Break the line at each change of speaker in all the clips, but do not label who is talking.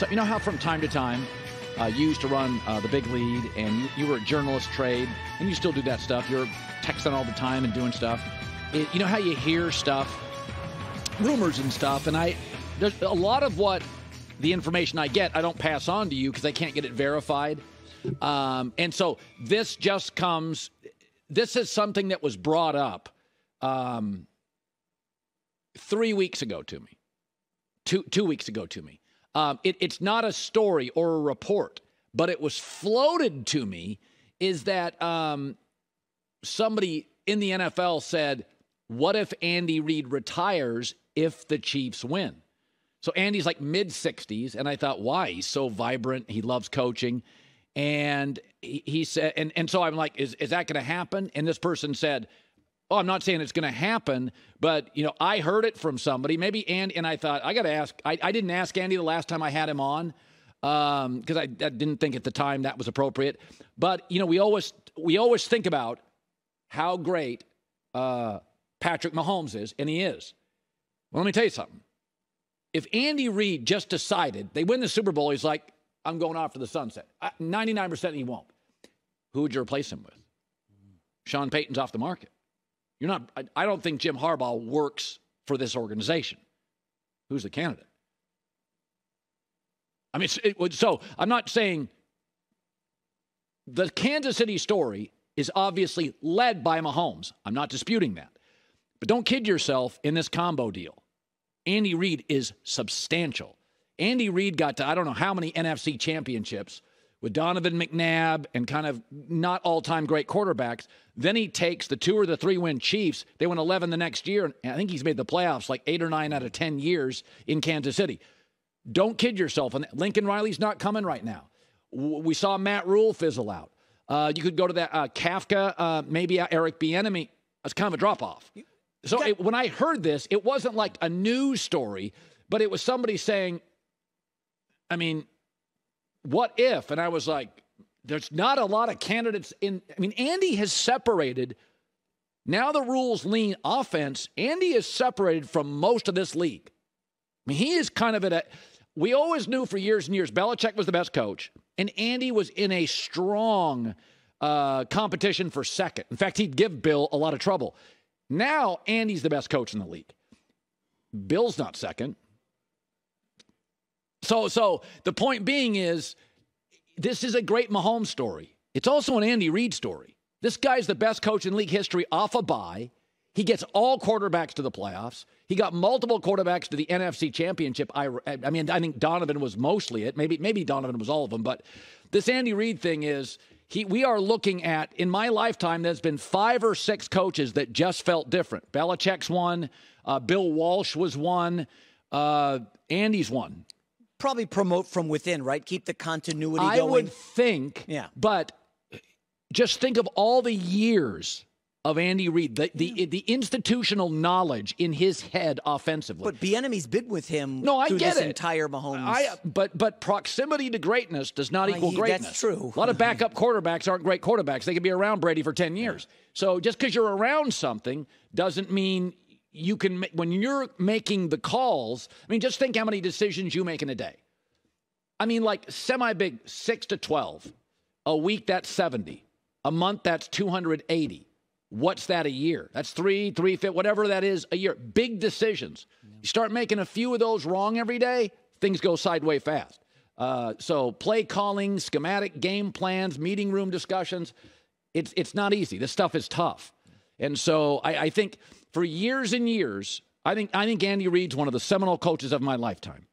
So you know how from time to time you used to run the big lead and you were a journalist trade and you still do that stuff. You're texting all the time and doing stuff. You know how you hear stuff, rumors and stuff, and there's a lot of what the information I get, I don't pass on to you because I can't get it verified. And so this is something that was brought up 3 weeks ago to me, two weeks ago to me. It's not a story or a report, but it was floated to me is that somebody in the NFL said, what if Andy Reid retires if the Chiefs win? So Andy's like mid-60s, and I thought, why? He's so vibrant. He loves coaching. And he said, and so I'm like, is that going to happen? And this person said, oh, I'm not saying it's going to happen, but, I heard it from somebody. Maybe Andy, and I thought, I got to ask. I didn't ask Andy the last time I had him on because I didn't think at the time that was appropriate. But, we always think about how great Patrick Mahomes is, and he is. Well, let me tell you something. If Andy Reid just decided, they win the Super Bowl, he's like, I'm going off to the sunset. 99% he won't. Who would you replace him with? Sean Payton's off the market. I don't think Jim Harbaugh works for this organization. Who's the candidate? I mean, so I'm not saying the Kansas City story is obviously led by Mahomes. I'm not disputing that. But don't kid yourself in this combo deal. Andy Reid is substantial. Andy Reid got to I don't know how many NFC championships with Donovan McNabb and kind of not all-time great quarterbacks. Then he takes the 2 or the 3-win Chiefs. They won 11 the next year, and I think he's made the playoffs like 8 or 9 out of 10 years in Kansas City. Don't kid yourself. And Lincoln Riley's not coming right now. We saw Matt Rule fizzle out. You could go to that Kafka, maybe Eric Bieniemy. That's kind of a drop-off. So when I heard this, it wasn't like a news story, but it was somebody saying, I mean, what if? And I was like, there's not a lot of candidates in. I mean, Andy has separated. Now the rules lean offense. Andy is separated from most of this league. I mean, he is kind of we always knew for years and years Belichick was the best coach, and Andy was in a strong competition for second. In fact, he'd give Bill a lot of trouble. Now Andy's the best coach in the league. Bill's not second. So the point being is, this is a great Mahomes story. It's also an Andy Reid story. This guy's the best coach in league history off a bye. He gets all quarterbacks to the playoffs. He got multiple quarterbacks to the NFC Championship. I mean, I think Donovan was mostly it. Maybe Donovan was all of them. But this Andy Reid thing is, we are looking at, in my lifetime, there's been 5 or 6 coaches that just felt different. Belichick's one. Bill Walsh was one. Andy's one.
Probably promote from within, right? Keep the continuity going.
I would think,
yeah.
But just think of all the years of Andy Reid, the institutional knowledge in his head offensively.
But Bieniemy's been with him
through
this entire Mahomes.
But proximity to greatness does not equal greatness.
That's true.
A lot of backup quarterbacks aren't great quarterbacks. They can be around Brady for 10 years. Yeah. So just because you're around something doesn't mean you can, when you're making the calls, I mean, just think how many decisions you make in a day. I mean, like semi-big, 6 to 12. A week, that's 70. A month, that's 280. What's that a year? That's 350, whatever that is a year. Big decisions. You start making a few of those wrong every day, things go sideways fast. So play calling, schematic game plans, meeting room discussions, it's not easy. This stuff is tough. And so I think for years and years, I think Andy Reid's one of the seminal coaches of my lifetime.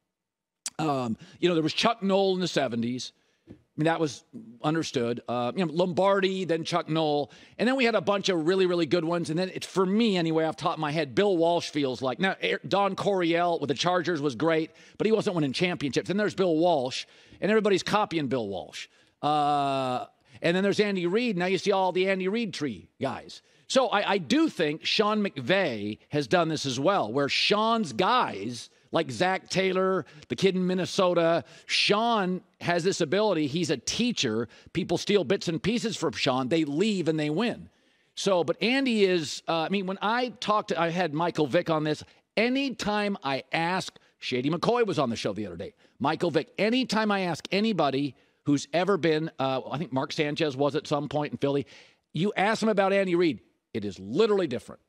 There was Chuck Noll in the 70s. I mean, that was understood. Lombardi, then Chuck Noll. And then we had a bunch of really, really good ones. And then it's, for me anyway, off the top of my head, Bill Walsh feels like. Now, Don Coryell with the Chargers was great, but he wasn't winning championships. And there's Bill Walsh, and everybody's copying Bill Walsh. And then there's Andy Reid. Now you see all the Andy Reid tree guys. So I do think Sean McVay has done this as well, where Sean's guys, like Zach Taylor, the kid in Minnesota, Sean has this ability. He's a teacher. People steal bits and pieces from Sean. They leave and they win. So, but Andy is, when I had Michael Vick on this, anytime I ask Shady McCoy was on the show the other day. Michael Vick. Anytime I ask anybody who's ever been, I think Mark Sanchez was at some point in Philly, you ask them about Andy Reid, it is literally different.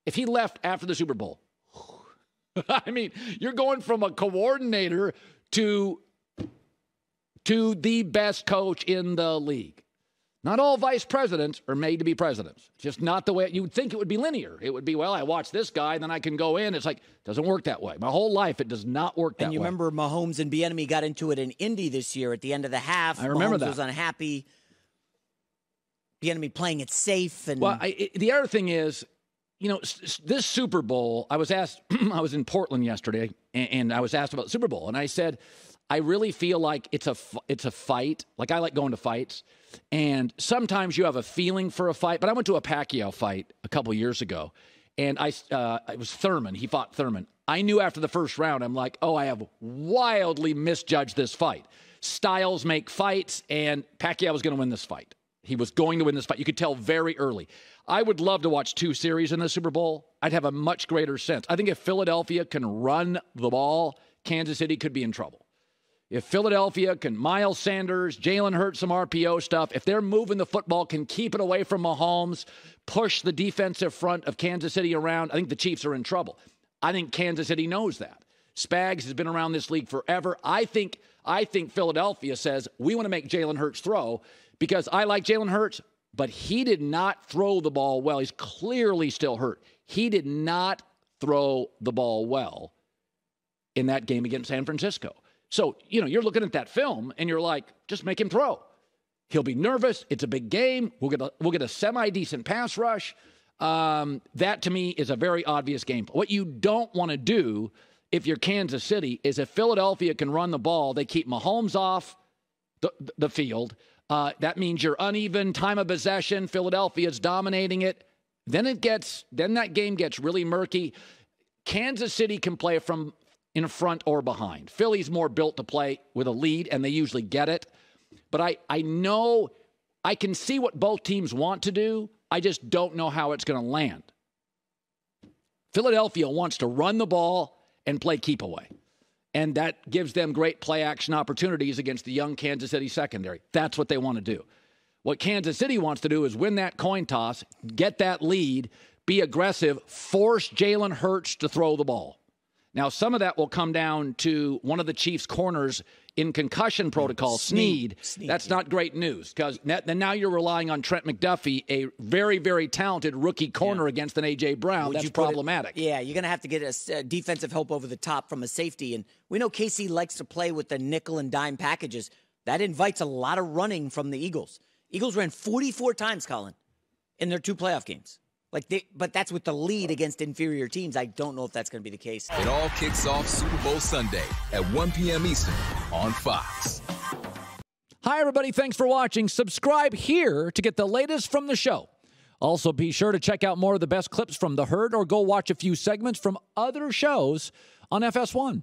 If he left after the Super Bowl, I mean, you're going from a coordinator to the best coach in the league. Not all vice presidents are made to be presidents. It's just not the way you would think it would be linear. It would be, well, I watch this guy, then I can go in. It's like, it doesn't work that way. My whole life, it does not work that way.
And you remember Mahomes and Bieniemy got into it in Indy this year at the end of the half.
I remember
Mahomes
that.
was unhappy. Bieniemy playing it safe. And
well, the other thing is, you know, this Super Bowl, I was asked, I was in Portland yesterday, and I was asked about the Super Bowl, and I said, I really feel like it's a fight. Like, I like going to fights, and sometimes you have a feeling for a fight. But I went to a Pacquiao fight a couple years ago, and it was Thurman. He fought Thurman. I knew after the first round, I'm like, oh, I have wildly misjudged this fight. Styles make fights, and Pacquiao was going to win this fight. He was going to win this fight. You could tell very early. I would love to watch 2 series in the Super Bowl. I'd have a much greater sense. I think if Philadelphia can run the ball, Kansas City could be in trouble. If Philadelphia can, Miles Sanders, Jalen Hurts, some RPO stuff, if they're moving the football, can keep it away from Mahomes, push the defensive front of Kansas City around, I think the Chiefs are in trouble. I think Kansas City knows that. Spags has been around this league forever. I think Philadelphia says, we want to make Jalen Hurts throw, because I like Jalen Hurts, but he did not throw the ball well. He's clearly still hurt. He did not throw the ball well in that game against San Francisco. So, you know, you're looking at that film, and you're like, just make him throw. He'll be nervous. It's a big game. We'll get a semi-decent pass rush. That, to me, is a very obvious game. What you don't want to do if you're Kansas City is if Philadelphia can run the ball, they keep Mahomes off the field. That means you're uneven time of possession. Philadelphia's dominating it. Then that game gets really murky. Kansas City can play from in front or behind. Philly's more built to play with a lead, and they usually get it. But I know I can see what both teams want to do. I just don't know how it's going to land. Philadelphia wants to run the ball and play keep away. And that gives them great play action opportunities against the young Kansas City secondary. That's what they want to do. What Kansas City wants to do is win that coin toss, get that lead, be aggressive, force Jalen Hurts to throw the ball. Now, some of that will come down to one of the Chiefs' corners in concussion protocol, Snead. That's not great news, because then now you're relying on Trent McDuffie, a very, very talented rookie corner against an A.J. Brown. That's problematic.
You're going to have to get a defensive help over the top from a safety. And we know KC likes to play with the nickel and dime packages. That invites a lot of running from the Eagles. Eagles ran 44 times, Colin, in their 2 playoff games. But that's with the lead against inferior teams. I don't know if that's going to be the case.
It all kicks off Super Bowl Sunday at 1 p.m. Eastern on Fox.
Hi, everybody. Thanks for watching. Subscribe here to get the latest from the show. Also, be sure to check out more of the best clips from The Herd, or go watch a few segments from other shows on FS1.